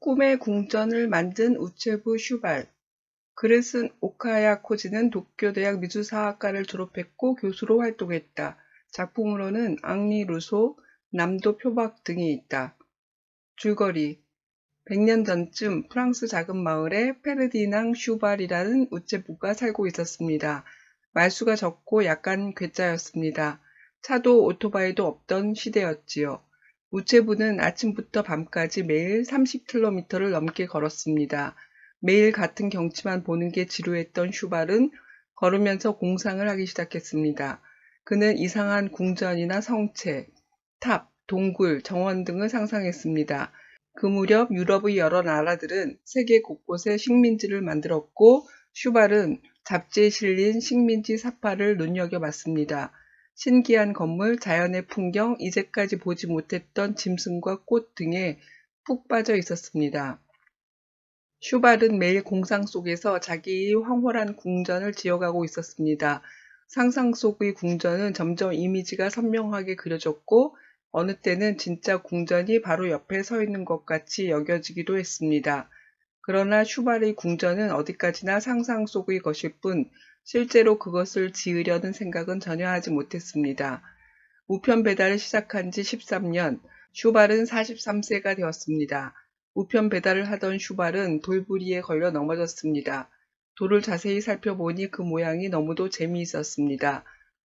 꿈의 궁전을 만든 우체부 슈발. 글을 쓴 오카야 코지는 도쿄대학 미술사학과를 졸업했고 교수로 활동했다. 작품으로는 앙리 루소, 남도 표박 등이 있다. 줄거리 100년 전쯤 프랑스 작은 마을에 페르디낭 슈발이라는 우체부가 살고 있었습니다. 말수가 적고 약간 괴짜였습니다. 차도 오토바이도 없던 시대였지요. 우체부는 아침부터 밤까지 매일 30km를 넘게 걸었습니다. 매일 같은 경치만 보는 게 지루했던 슈발은 걸으면서 공상을 하기 시작했습니다. 그는 이상한 궁전이나 성체, 탑, 동굴, 정원 등을 상상했습니다. 그 무렵 유럽의 여러 나라들은 세계 곳곳에 식민지를 만들었고 슈발은 잡지에 실린 식민지 사파를 눈여겨봤습니다. 신기한 건물, 자연의 풍경, 이제까지 보지 못했던 짐승과 꽃 등에 푹 빠져 있었습니다. 슈발은 매일 공상 속에서 자기의 황홀한 궁전을 지어가고 있었습니다. 상상 속의 궁전은 점점 이미지가 선명하게 그려졌고 어느 때는 진짜 궁전이 바로 옆에 서 있는 것 같이 여겨지기도 했습니다. 그러나 슈발의 궁전은 어디까지나 상상 속의 것일 뿐 실제로 그것을 지으려는 생각은 전혀 하지 못했습니다. 우편 배달을 시작한 지 13년, 슈발은 43세가 되었습니다. 우편 배달을 하던 슈발은 돌부리에 걸려 넘어졌습니다. 돌을 자세히 살펴보니 그 모양이 너무도 재미있었습니다.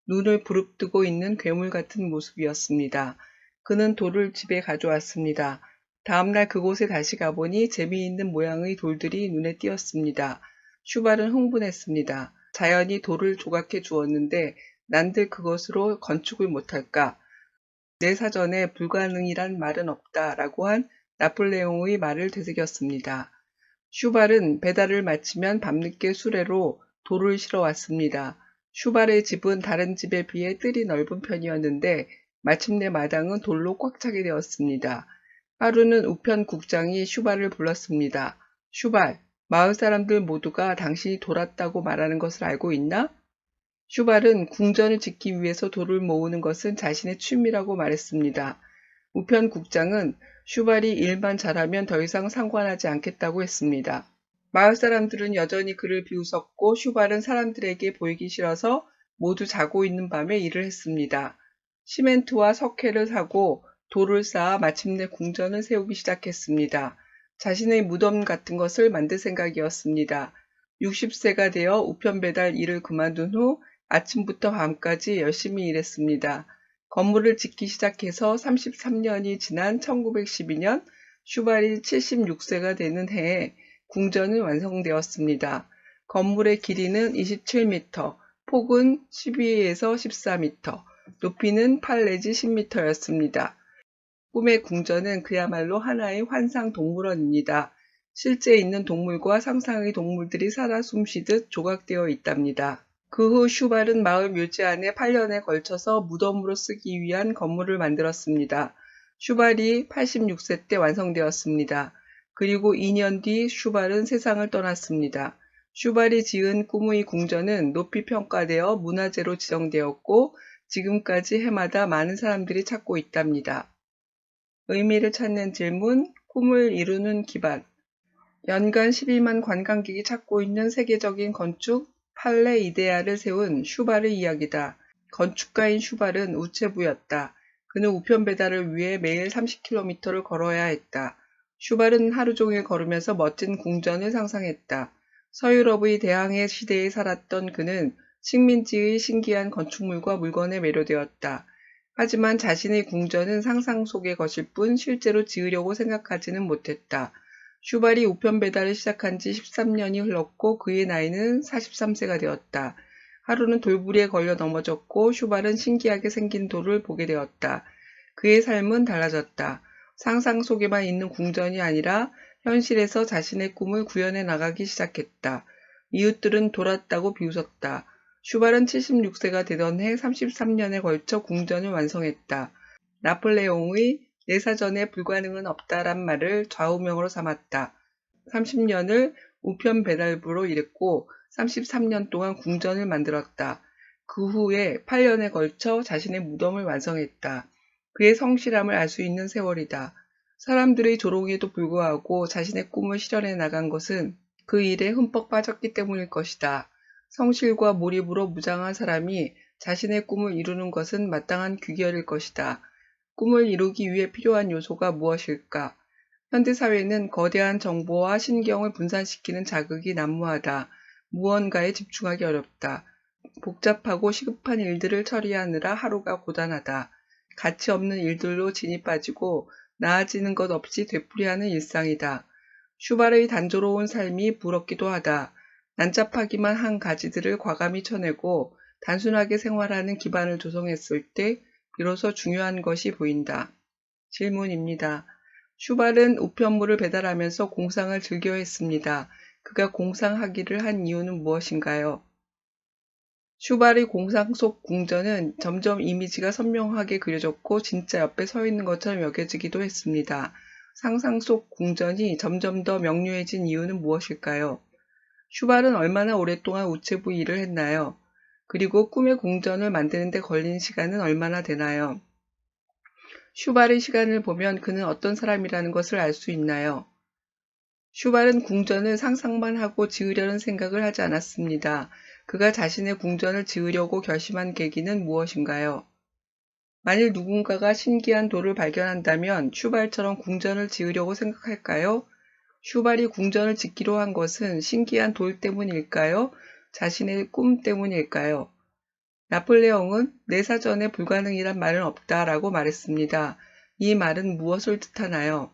눈을 부릅뜨고 있는 괴물 같은 모습이었습니다. 그는 돌을 집에 가져왔습니다. 다음날 그곳에 다시 가보니 재미있는 모양의 돌들이 눈에 띄었습니다. 슈발은 흥분했습니다. 자연이 돌을 조각해 주었는데 난들 그것으로 건축을 못할까? 내 사전에 불가능이란 말은 없다라고 한 나폴레옹의 말을 되새겼습니다. 슈발은 배달을 마치면 밤늦게 수레로 돌을 실어 왔습니다. 슈발의 집은 다른 집에 비해 뜰이 넓은 편이었는데 마침내 마당은 돌로 꽉 차게 되었습니다. 하루는 우편 국장이 슈발을 불렀습니다. 슈발, 마을 사람들 모두가 당신이 돌았다고 말하는 것을 알고 있나? 슈발은 궁전을 짓기 위해서 돌을 모으는 것은 자신의 취미라고 말했습니다. 우편 국장은 슈발이 일만 잘하면 더 이상 상관하지 않겠다고 했습니다. 마을 사람들은 여전히 그를 비웃었고 슈발은 사람들에게 보이기 싫어서 모두 자고 있는 밤에 일을 했습니다. 시멘트와 석회를 사고 돌을 쌓아 마침내 궁전을 세우기 시작했습니다. 자신의 무덤 같은 것을 만들 생각이었습니다. 60세가 되어 우편 배달 일을 그만둔 후 아침부터 밤까지 열심히 일했습니다. 건물을 짓기 시작해서 33년이 지난 1912년 슈발이 76세가 되는 해에 궁전은 완성되었습니다. 건물의 길이는 27m, 폭은 12에서 14m, 높이는 8 내지 10m였습니다. 꿈의 궁전은 그야말로 하나의 환상 동물원입니다. 실제 있는 동물과 상상의 동물들이 살아 숨쉬듯 조각되어 있답니다. 그 후 슈발은 마을 묘지 안에 8년에 걸쳐서 무덤으로 쓰기 위한 건물을 만들었습니다. 슈발이 86세 때 완성되었습니다. 그리고 2년 뒤 슈발은 세상을 떠났습니다. 슈발이 지은 꿈의 궁전은 높이 평가되어 문화재로 지정되었고 지금까지 해마다 많은 사람들이 찾고 있답니다. 의미를 찾는 질문, 꿈을 이루는 기반. 연간 12만 관광객이 찾고 있는 세계적인 건축 팔레 이데아를 세운 슈발의 이야기다. 건축가인 슈발은 우체부였다. 그는 우편 배달을 위해 매일 30km를 걸어야 했다. 슈발은 하루 종일 걸으면서 멋진 궁전을 상상했다. 서유럽의 대항해 시대에 살았던 그는 식민지의 신기한 건축물과 물건에 매료되었다. 하지만 자신의 궁전은 상상 속의 것일 뿐 실제로 지으려고 생각하지는 못했다. 슈발이 우편 배달을 시작한 지 13년이 흘렀고 그의 나이는 43세가 되었다. 하루는 돌부리에 걸려 넘어졌고 슈발은 신기하게 생긴 돌을 보게 되었다. 그의 삶은 달라졌다. 상상 속에만 있는 궁전이 아니라 현실에서 자신의 꿈을 구현해 나가기 시작했다. 이웃들은 돌았다고 비웃었다. 슈발은 76세가 되던 해 33년에 걸쳐 궁전을 완성했다. 나폴레옹의 내 사전에 불가능은 없다란 말을 좌우명으로 삼았다. 30년을 우편 배달부로 일했고 33년 동안 궁전을 만들었다. 그 후에 8년에 걸쳐 자신의 무덤을 완성했다. 그의 성실함을 알 수 있는 세월이다. 사람들의 조롱에도 불구하고 자신의 꿈을 실현해 나간 것은 그 일에 흠뻑 빠졌기 때문일 것이다. 성실과 몰입으로 무장한 사람이 자신의 꿈을 이루는 것은 마땅한 귀결일 것이다. 꿈을 이루기 위해 필요한 요소가 무엇일까? 현대사회는 거대한 정보와 신경을 분산시키는 자극이 난무하다. 무언가에 집중하기 어렵다. 복잡하고 시급한 일들을 처리하느라 하루가 고단하다. 가치 없는 일들로 진이 빠지고 나아지는 것 없이 되풀이하는 일상이다. 슈발의 단조로운 삶이 부럽기도 하다. 난잡하기만 한 가지들을 과감히 쳐내고 단순하게 생활하는 기반을 조성했을 때 비로소 중요한 것이 보인다. 질문입니다. 슈발은 우편물을 배달하면서 공상을 즐겨 했습니다. 그가 공상하기를 한 이유는 무엇인가요? 슈발의 공상 속 궁전은 점점 이미지가 선명하게 그려졌고 진짜 옆에 서 있는 것처럼 여겨지기도 했습니다. 상상 속 궁전이 점점 더 명료해진 이유는 무엇일까요? 슈발은 얼마나 오랫동안 우체부 일을 했나요? 그리고 꿈의 궁전을 만드는 데 걸린 시간은 얼마나 되나요? 슈발의 시간을 보면 그는 어떤 사람이라는 것을 알 수 있나요? 슈발은 궁전을 상상만 하고 지으려는 생각을 하지 않았습니다. 그가 자신의 궁전을 지으려고 결심한 계기는 무엇인가요? 만일 누군가가 신기한 돌을 발견한다면 슈발처럼 궁전을 지으려고 생각할까요? 슈발이 궁전을 짓기로 한 것은 신기한 돌 때문일까요? 자신의 꿈 때문일까요? 나폴레옹은 내 사전에 불가능이란 말은 없다라고 말했습니다. 이 말은 무엇을 뜻하나요?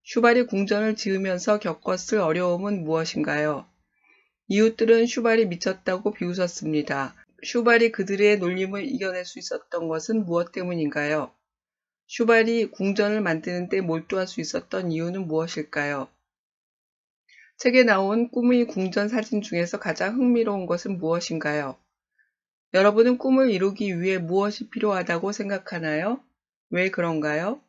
슈발이 궁전을 지으면서 겪었을 어려움은 무엇인가요? 이웃들은 슈발이 미쳤다고 비웃었습니다. 슈발이 그들의 놀림을 이겨낼 수 있었던 것은 무엇 때문인가요? 슈발이 궁전을 만드는 데 몰두할 수 있었던 이유는 무엇일까요? 책에 나온 꿈의 궁전 사진 중에서 가장 흥미로운 것은 무엇인가요? 여러분은 꿈을 이루기 위해 무엇이 필요하다고 생각하나요? 왜 그런가요?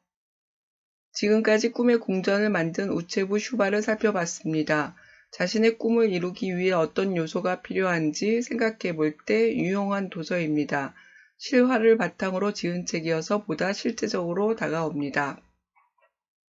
지금까지 꿈의 궁전을 만든 우체부 슈발을 살펴봤습니다. 자신의 꿈을 이루기 위해 어떤 요소가 필요한지 생각해 볼 때 유용한 도서입니다. 실화를 바탕으로 지은 책이어서 보다 실제적으로 다가옵니다.